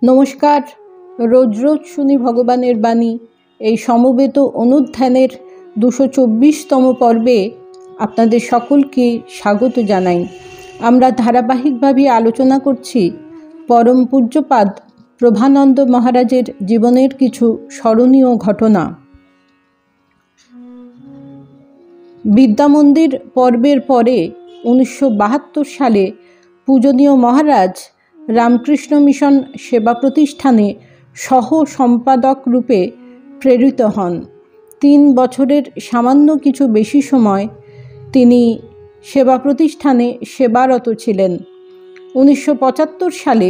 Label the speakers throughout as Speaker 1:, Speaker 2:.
Speaker 1: নমস্কার। রোজ রোজ শুনি ভগবানের বাণী এই সমবেত অনুধ্যানের 224তম পর্বে আপনাদের সকলকে স্বাগত জানাই। আমরা ধারাবাহিকভাবে আলোচনা করছি পরম পূজ্যপাদ প্রভানন্দ মহারাজের জীবনের কিছু স্মরণীয় ঘটনা। বিদ্যামন্দির পর্বের পরে 1972 সালে পূজনীয় মহারাজ রামকৃষ্ণ মিশন সেবা প্রতিষ্ঠানে সহ সম্পাদক রূপে প্রেরিত হন। 3 বছরের সামান্য কিছু বেশি সময় তিনি সেবা প্রতিষ্ঠানে সেবারত ছিলেন। 1975 সালে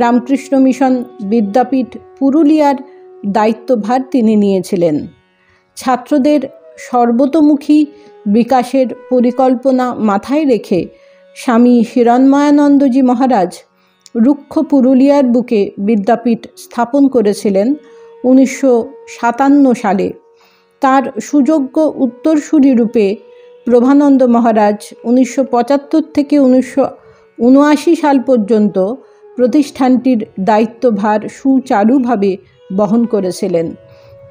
Speaker 1: রামকৃষ্ণ মিশন বিদ্যাপীঠ পুরুলিয়ার দায়িত্বভার তিনি নিয়েছিলেন। ছাত্রদের সর্বতোমুখী বিকাশের পরিকল্পনা মাথায় রেখে স্বামী হিরণময়ানন্দজি মহারাজ রুক্ষ পুরুলিয়ার বুকে বিদ্যাপীঠ স্থাপন করেছিলেন 1957 সালে। তার সুযোগ্য উত্তরসূরি রূপে প্রভানন্দ মহারাজ 1975 থেকে 1979 সাল পর্যন্ত প্রতিষ্ঠানটির দায়িত্বভার সুচারুভাবে বহন করেছিলেন।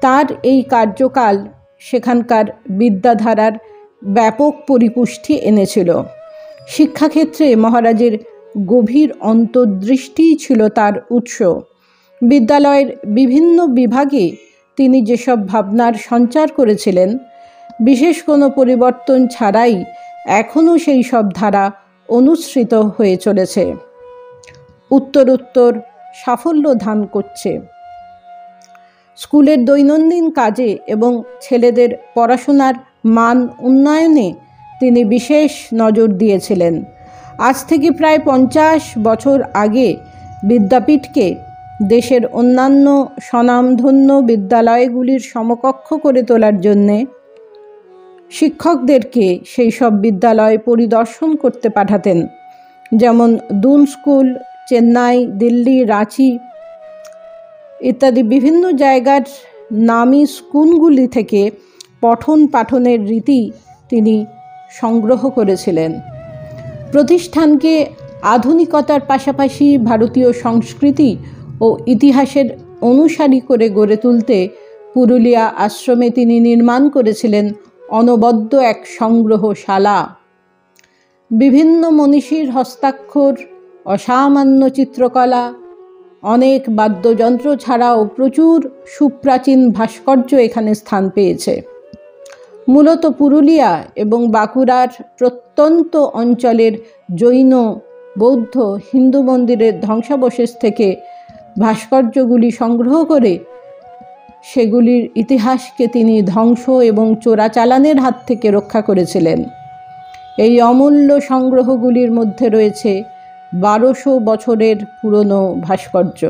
Speaker 1: তার এই কার্যকাল সেখানকার বিদ্যাধারার ব্যাপক পরিপুষ্টি এনেছিল। শিক্ষাক্ষেত্রে মহারাজের গভীর অন্তর্দৃষ্টিই ছিল তার উৎস। বিদ্যালয়ের বিভিন্ন বিভাগে তিনি যেসব ভাবনার সঞ্চার করেছিলেন, বিশেষ কোনো পরিবর্তন ছাড়াই এখনও সেই সব ধারা অনুসৃত হয়ে চলেছে, উত্তরোত্তর সাফল্য ধান করছে। স্কুলের দৈনন্দিন কাজে এবং ছেলেদের পড়াশোনার মান উন্নয়নে তিনি বিশেষ নজর দিয়েছিলেন। আজ থেকে প্রায় 50 বছর আগে বিদ্যাপীঠকে দেশের অন্যান্য স্বনামধন্য বিদ্যালয়গুলির সমকক্ষ করে তোলার জন্যে শিক্ষকদেরকে সেই সব বিদ্যালয় পরিদর্শন করতে পাঠাতেন। যেমন দুন স্কুল, চেন্নাই, দিল্লি, রাঁচি ইত্যাদি বিভিন্ন জায়গার নামী স্কুলগুলি থেকে পঠন পাঠনের রীতি তিনি সংগ্রহ করেছিলেন। প্রতিষ্ঠানকে আধুনিকতার পাশাপাশি ভারতীয় সংস্কৃতি ও ইতিহাসের অনুসারী করে গড়ে তুলতে পুরুলিয়া আশ্রমে তিনি নির্মাণ করেছিলেন অনবদ্য এক সংগ্রহশালা। বিভিন্ন মনীষীর হস্তাক্ষর, অসামান্য চিত্রকলা, অনেক বাদ্যযন্ত্র ছাড়াও প্রচুর সুপ্রাচীন ভাস্কর্য এখানে স্থান পেয়েছে। মূলত পুরুলিয়া এবং বাঁকুড়ার প্রত্যন্ত অঞ্চলের জৈন, বৌদ্ধ, হিন্দু মন্দিরের ধ্বংসাবশেষ থেকে ভাস্কর্যগুলি সংগ্রহ করে সেগুলির ইতিহাসকে তিনি ধ্বংস এবং চোরাচালানের হাত থেকে রক্ষা করেছিলেন। এই অমূল্য সংগ্রহগুলির মধ্যে রয়েছে 1200 বছরের পুরনো ভাস্কর্য।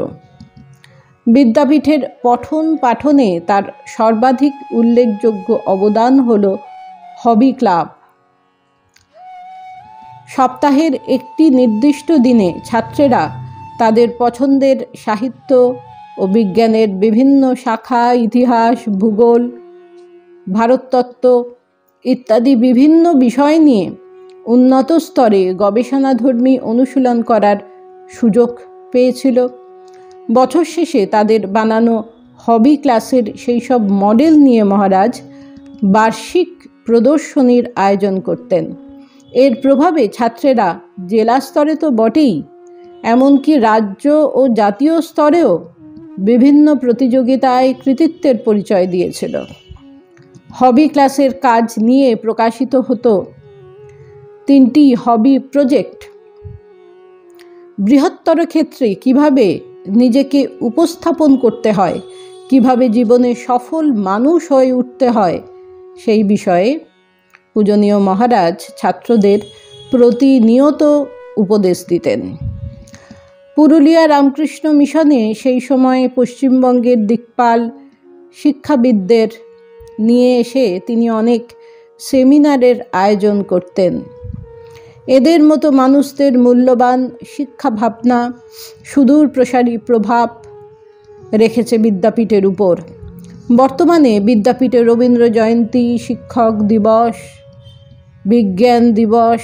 Speaker 1: বিদ্যাপীঠের পঠন পাঠনে তার সর্বাধিক উল্লেখযোগ্য অবদান হল হবি ক্লাব। সপ্তাহের একটি নির্দিষ্ট দিনে ছাত্রেরা তাদের পছন্দের সাহিত্য ও বিজ্ঞানের বিভিন্ন শাখা, ইতিহাস, ভূগোল, ভারততত্ত্ব ইত্যাদি বিভিন্ন বিষয় নিয়ে উন্নত স্তরে গবেষণাধর্মী অনুশীলন করার সুযোগ পেয়েছিল। বছর শেষে তাদের বানানো হবি ক্লাসের সেই সব মডেল নিয়ে মহারাজ বার্ষিক প্রদর্শনীর আয়োজন করতেন। এর প্রভাবে ছাত্রেরা জেলা স্তরে তো বটেই, এমনকি রাজ্য ও জাতীয় স্তরেও বিভিন্ন প্রতিযোগিতায় কৃতিত্বের পরিচয় দিয়েছিল। হবি ক্লাসের কাজ নিয়ে প্রকাশিত হতো 3টি হবি প্রজেক্ট। বৃহত্তর ক্ষেত্রে কিভাবে নিজেকে উপস্থাপন করতে হয়, কিভাবে জীবনে সফল মানুষ হয়ে উঠতে হয়, সেই বিষয়ে পূজনীয় মহারাজ ছাত্রদের প্রতিনিয়ত উপদেশ দিতেন। পুরুলিয়া রামকৃষ্ণ মিশনে সেই সময় পশ্চিমবঙ্গের দিকপাল শিক্ষাবিদদের নিয়ে এসে তিনি অনেক সেমিনারের আয়োজন করতেন। এদের মতো মানুষদের মূল্যবান শিক্ষা ভাবনা সুদূর প্রসারী প্রভাব রেখেছে বিদ্যাপীঠের উপর। বর্তমানে বিদ্যাপীঠে রবীন্দ্র জয়ন্তী, শিক্ষক দিবস, বিজ্ঞান দিবস,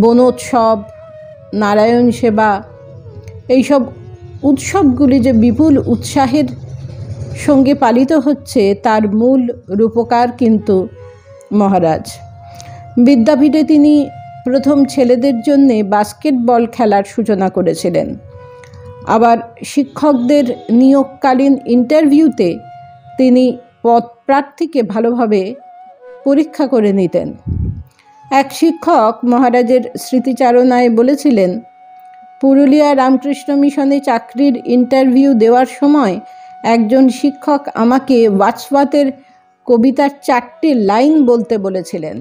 Speaker 1: বনোৎসব, নারায়ণ সেবা এইসব উৎসবগুলি যে বিপুল উৎসাহের সঙ্গে পালিত হচ্ছে তার মূল রূপকার কিন্তু মহারাজ। বিদ্যাপীঠে তিনি প্রথম ছেলেদের জন্যে বাস্কেটবল খেলার সূচনা করেছিলেন। আবার শিক্ষকদের নিয়োগকালীন ইন্টারভিউতে তিনি পদপ্রার্থীকে ভালোভাবে পরীক্ষা করে নিতেন। এক শিক্ষক মহারাজের স্মৃতিচারণায় বলেছিলেন, পুরুলিয়া রামকৃষ্ণ মিশনে চাকরির ইন্টারভিউ দেওয়ার সময় একজন শিক্ষক আমাকে ওয়াটসওয়ার্থের কবিতার 4টি লাইন বলতে বলেছিলেন।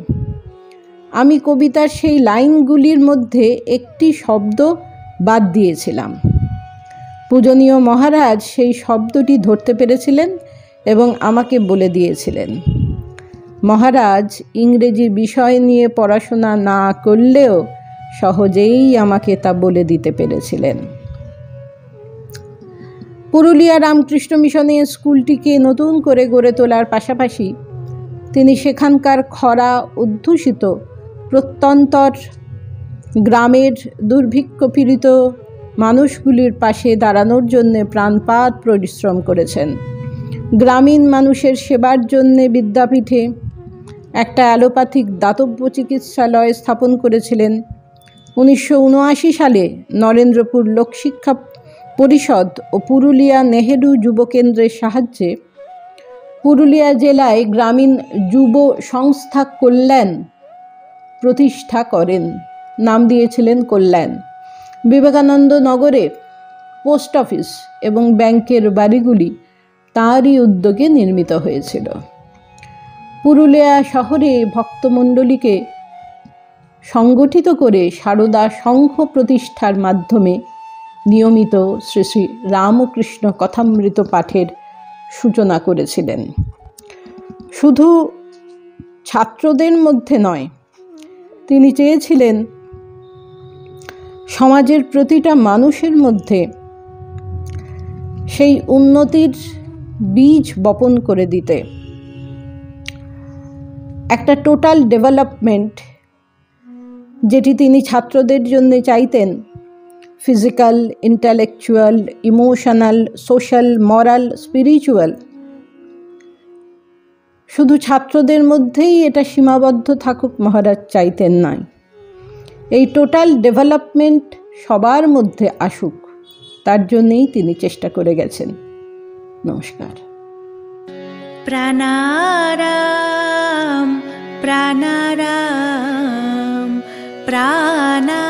Speaker 1: আমি কবিতার সেই লাইনগুলির মধ্যে একটি শব্দ বাদ দিয়েছিলাম। পূজনীয় মহারাজ সেই শব্দটি ধরতে পেরেছিলেন এবং আমাকে বলে দিয়েছিলেন। মহারাজ ইংরেজি বিষয় নিয়ে পড়াশোনা না করলেও সহজেই আমাকে তা বলে দিতে পেরেছিলেন। পুরুলিয়া রামকৃষ্ণ মিশনে স্কুলটিকে নতুন করে গড়ে তোলার পাশাপাশি তিনি সেখানকার খরা অধ্যুষিত প্রত্যন্তর গ্রামের দুর্ভিক্ষপীড়িত মানুষগুলির পাশে দাঁড়ানোর জন্যে প্রাণপাত পরিশ্রম করেছেন। গ্রামীণ মানুষের সেবার জন্যে বিদ্যাপীঠে একটা অ্যালোপ্যাথিক দাতব্য চিকিৎসালয় স্থাপন করেছিলেন। 1979 সালে নরেন্দ্রপুর লোকশিক্ষা পরিষদ ও পুরুলিয়া নেহেরু যুবকেন্দ্রের সাহায্যে পুরুলিয়া জেলায় গ্রামীণ যুব সংস্থা কল্যাণ প্রতিষ্ঠা করেন। নাম দিয়েছিলেন কল্যাণ। বিবেকানন্দ নগরে পোস্ট অফিস এবং ব্যাংকের বাড়িগুলি তাঁরই উদ্যোগে নির্মিত হয়েছিল। পুরুলিয়া শহরে ভক্তমণ্ডলীকে সংগঠিত করে সারদা সংঘ প্রতিষ্ঠার মাধ্যমে নিয়মিত শ্রী শ্রী রামকৃষ্ণ কথামৃত পাঠের সূচনা করেছিলেন। শুধু ছাত্রদের মধ্যে নয়, তিনি চেয়েছিলেন সমাজের প্রতিটা মানুষের মধ্যে সেই উন্নতির বীজ বপন করে দিতে। একটা টোটাল ডেভেলপমেন্ট যেটি তিনি ছাত্রদের জন্য চাইতেন, ফিজিক্যাল, ইন্টেলেকচুয়াল, ইমোশনাল, সোশ্যাল, মরাল, স্পিরিচুয়াল, শুধু ছাত্রদের মধ্যেই এটা সীমাবদ্ধ থাকুক মহারাজ চাইতেন না। এই টোটাল ডেভেলপমেন্ট সবার মধ্যে আসুক, তার জন্যই তিনি চেষ্টা করে গেছেন। নমস্কার।
Speaker 2: প্রাণারাম প্রাণারাম প্রাণা